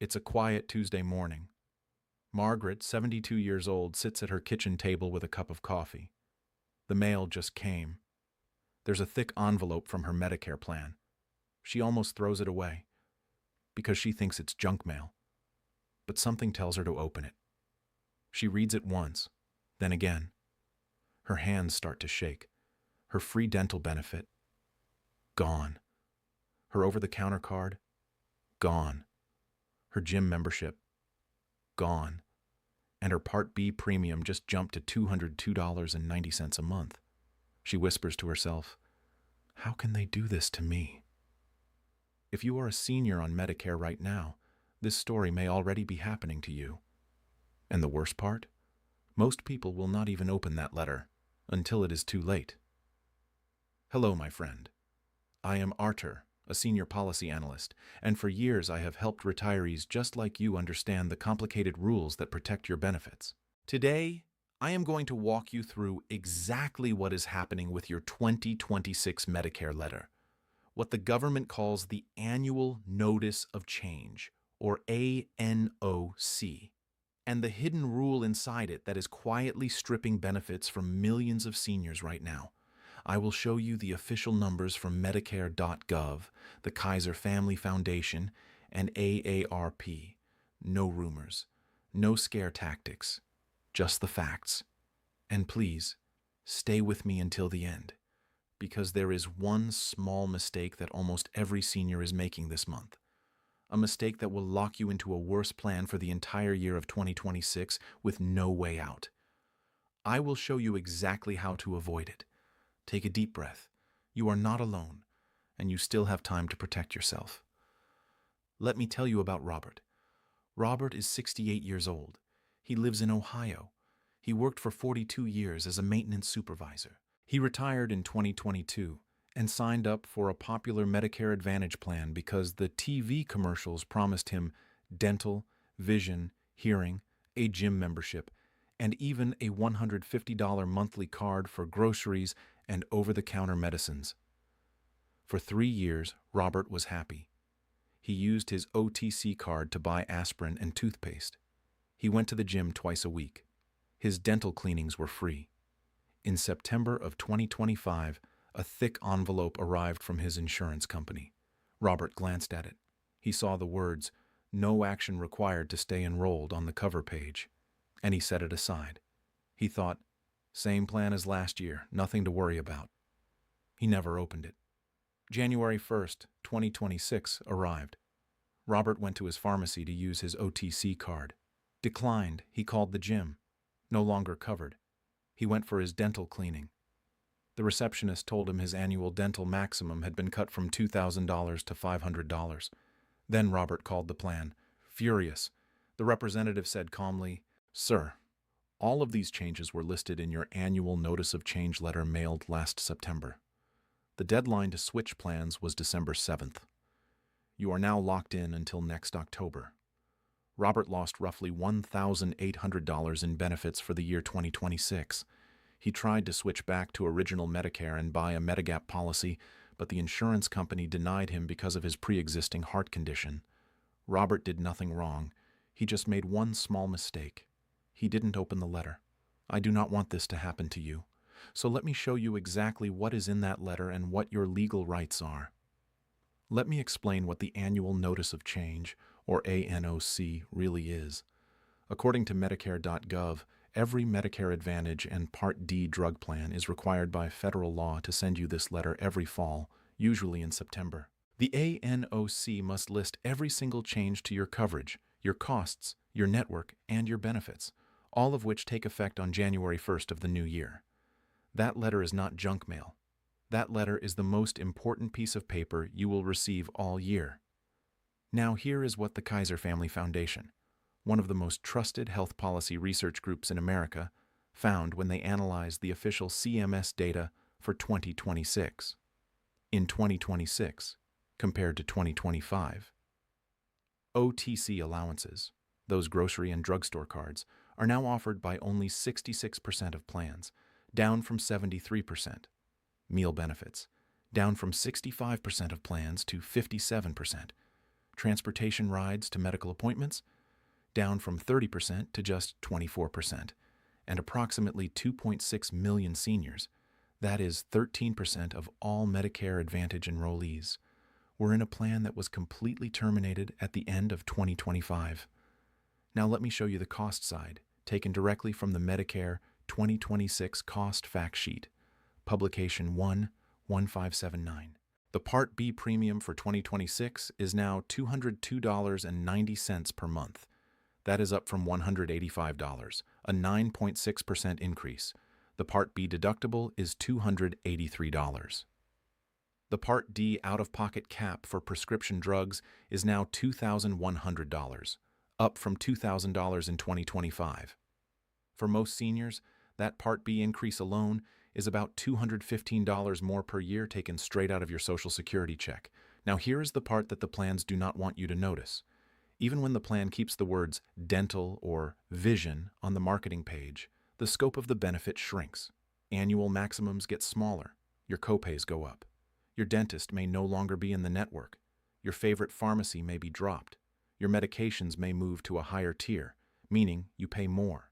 It's a quiet Tuesday morning. Margaret, 72 years old, sits at her kitchen table with a cup of coffee. The mail just came. There's a thick envelope from her Medicare plan. She almost throws it away because she thinks it's junk mail. But something tells her to open it. She reads it once, then again. Her hands start to shake. Her free dental benefit, gone. Her over-the-counter card, gone. Her gym membership, gone. And her Part B premium just jumped to $202.90 a month. She whispers to herself, "How can they do this to me?" If you are a senior on Medicare right now, this story may already be happening to you. And the worst part? Most people will not even open that letter until it is too late. Hello, my friend. I am Artur, a senior policy analyst, and for years I have helped retirees just like you understand the complicated rules that protect your benefits. Today, I am going to walk you through exactly what is happening with your 2026 Medicare letter, what the government calls the Annual Notice of Change, or ANOC, and the hidden rule inside it that is quietly stripping benefits from millions of seniors right now. I will show you the official numbers from Medicare.gov, the Kaiser Family Foundation, and AARP. No rumors, no scare tactics, just the facts. And please, stay with me until the end, because there is one small mistake that almost every senior is making this month. A mistake that will lock you into a worse plan for the entire year of 2026 with no way out. I will show you exactly how to avoid it. Take a deep breath. You are not alone, and you still have time to protect yourself. Let me tell you about Robert. Robert is 68 years old. He lives in Ohio. He worked for 42 years as a maintenance supervisor. He retired in 2022 and signed up for a popular Medicare Advantage plan because the TV commercials promised him dental, vision, hearing, a gym membership, and even a $150 monthly card for groceries and over-the-counter medicines. For 3 years, Robert was happy. He used his OTC card to buy aspirin and toothpaste. He went to the gym twice a week. His dental cleanings were free. In September of 2025, a thick envelope arrived from his insurance company. Robert glanced at it. He saw the words, "No action required to stay enrolled" on the cover page, and he set it aside. He thought, same plan as last year, nothing to worry about. He never opened it. January 1st, 2026 arrived. Robert went to his pharmacy to use his OTC card. Declined, he called the gym. No longer covered. He went for his dental cleaning. The receptionist told him his annual dental maximum had been cut from $2,000 to $500. Then Robert called the plan. Furious, the representative said calmly, "Sir, all of these changes were listed in your annual notice of change letter mailed last September. The deadline to switch plans was December 7th. You are now locked in until next October." Robert lost roughly $1,800 in benefits for the year 2026. He tried to switch back to original Medicare and buy a Medigap policy, but the insurance company denied him because of his pre-existing heart condition. Robert did nothing wrong. He just made one small mistake. He didn't open the letter. I do not want this to happen to you. So let me show you exactly what is in that letter and what your legal rights are. Let me explain what the Annual Notice of Change, or ANOC, really is. According to Medicare.gov, every Medicare Advantage and Part D drug plan is required by federal law to send you this letter every fall, usually in September. The ANOC must list every single change to your coverage, your costs, your network, and your benefits, all of which take effect on January 1st of the new year. That letter is not junk mail. That letter is the most important piece of paper you will receive all year. Now here is what the Kaiser Family Foundation, one of the most trusted health policy research groups in America, found when they analyzed the official CMS data for 2026. In 2026, compared to 2025. OTC allowances, those grocery and drugstore cards, are now offered by only 66% of plans, down from 73%. Meal benefits, down from 65% of plans to 57%. Transportation rides to medical appointments, down from 30% to just 24%. And approximately 2.6 million seniors, that is 13% of all Medicare Advantage enrollees, were in a plan that was completely terminated at the end of 2025. Now let me show you the cost side, taken directly from the Medicare 2026 Cost Fact Sheet, Publication 1-1579. The Part B premium for 2026 is now $202.90 per month. That is up from $185, a 9.6% increase. The Part B deductible is $283. The Part D out-of-pocket cap for prescription drugs is now $2,100, up from $2,000 in 2025. For most seniors, that Part B increase alone is about $215 more per year taken straight out of your Social Security check. Now here is the part that the plans do not want you to notice. Even when the plan keeps the words dental or vision on the marketing page, the scope of the benefit shrinks. Annual maximums get smaller. Your copays go up. Your dentist may no longer be in the network. Your favorite pharmacy may be dropped. Your medications may move to a higher tier, meaning you pay more.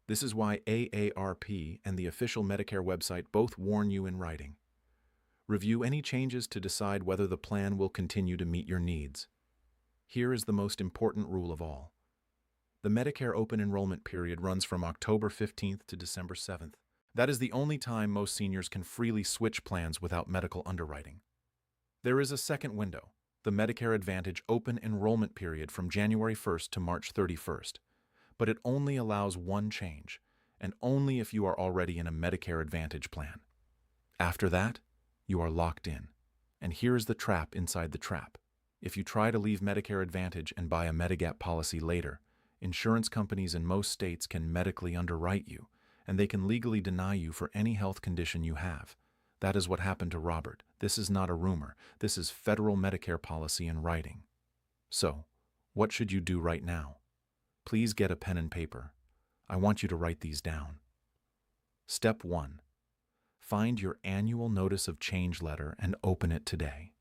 This is why AARP and the official Medicare website both warn you in writing. Review any changes to decide whether the plan will continue to meet your needs. Here is the most important rule of all. The Medicare open enrollment period runs from October 15th to December 7th. That is the only time most seniors can freely switch plans without medical underwriting. There is a second window, the Medicare Advantage open enrollment period from January 1st to March 31st. But it only allows one change, and only if you are already in a Medicare Advantage plan. After that, you are locked in. And here is the trap inside the trap. If you try to leave Medicare Advantage and buy a Medigap policy later, insurance companies in most states can medically underwrite you, and they can legally deny you for any health condition you have. That is what happened to Robert. This is not a rumor. This is federal Medicare policy in writing. So, what should you do right now? Please get a pen and paper. I want you to write these down. Step 1. Find your annual notice of change letter and open it today.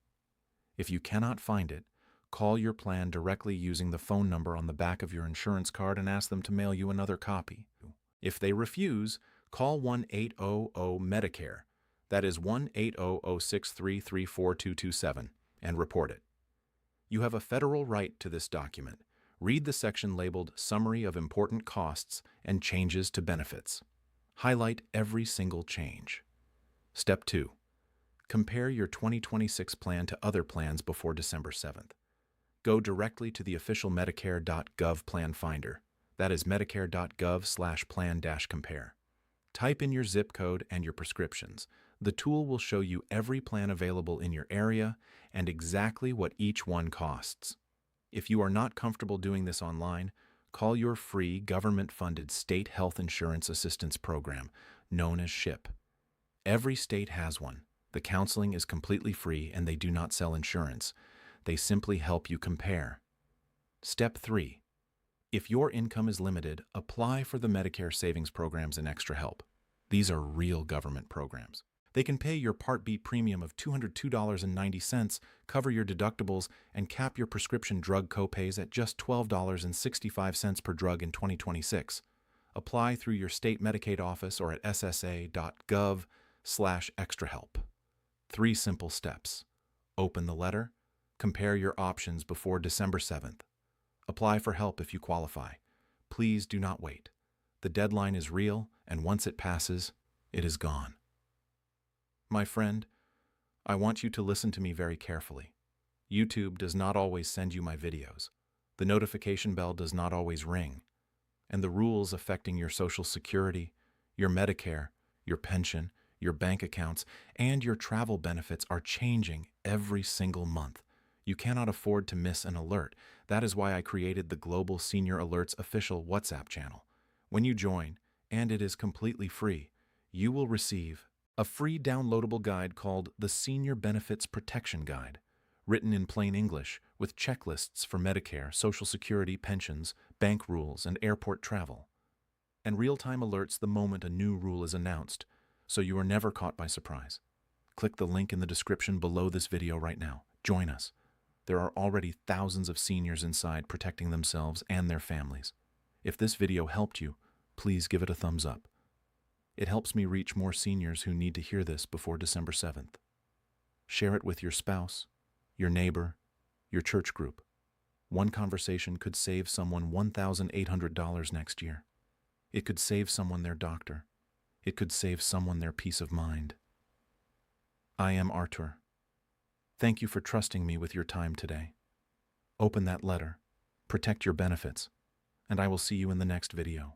If you cannot find it, call your plan directly using the phone number on the back of your insurance card and ask them to mail you another copy. If they refuse, call 1-800-MEDICARE, that is 1-800-633-4227, and report it. You have a federal right to this document. Read the section labeled Summary of Important Costs and Changes to Benefits. Highlight every single change. Step 2. Compare your 2026 plan to other plans before December 7th. Go directly to the official Medicare.gov plan finder. That is medicare.gov/plan-compare. Type in your zip code and your prescriptions. The tool will show you every plan available in your area and exactly what each one costs. If you are not comfortable doing this online, call your free government-funded state health insurance assistance program, known as SHIP. Every state has one. The counseling is completely free and they do not sell insurance. They simply help you compare. Step 3. If your income is limited, apply for the Medicare Savings Programs and Extra Help. These are real government programs. They can pay your Part B premium of $202.90, cover your deductibles, and cap your prescription drug copays at just $12.65 per drug in 2026. Apply through your state Medicaid office or at ssa.gov/extrahelp. 3 simple steps. Open the letter. Compare your options before December 7th. Apply for help if you qualify. Please do not wait. The deadline is real, and once it passes, it is gone. My friend, I want you to listen to me very carefully. YouTube does not always send you my videos. The notification bell does not always ring. And the rules affecting your Social Security, your Medicare, your pension, your bank accounts, and your travel benefits are changing every single month. You cannot afford to miss an alert. That is why I created the Global Senior Alerts official WhatsApp channel. When you join, and it is completely free, you will receive a free downloadable guide called the Senior Benefits Protection Guide, written in plain English with checklists for Medicare, Social Security, pensions, bank rules, and airport travel, and real-time alerts the moment a new rule is announced, so you are never caught by surprise. Click the link in the description below this video right now. Join us. There are already thousands of seniors inside protecting themselves and their families. If this video helped you, please give it a thumbs up. It helps me reach more seniors who need to hear this before December 7th. Share it with your spouse, your neighbor, your church group. One conversation could save someone $1,800 next year. It could save someone their doctor. It could save someone their peace of mind. I am Artur. Thank you for trusting me with your time today. Open that letter, protect your benefits, and I will see you in the next video.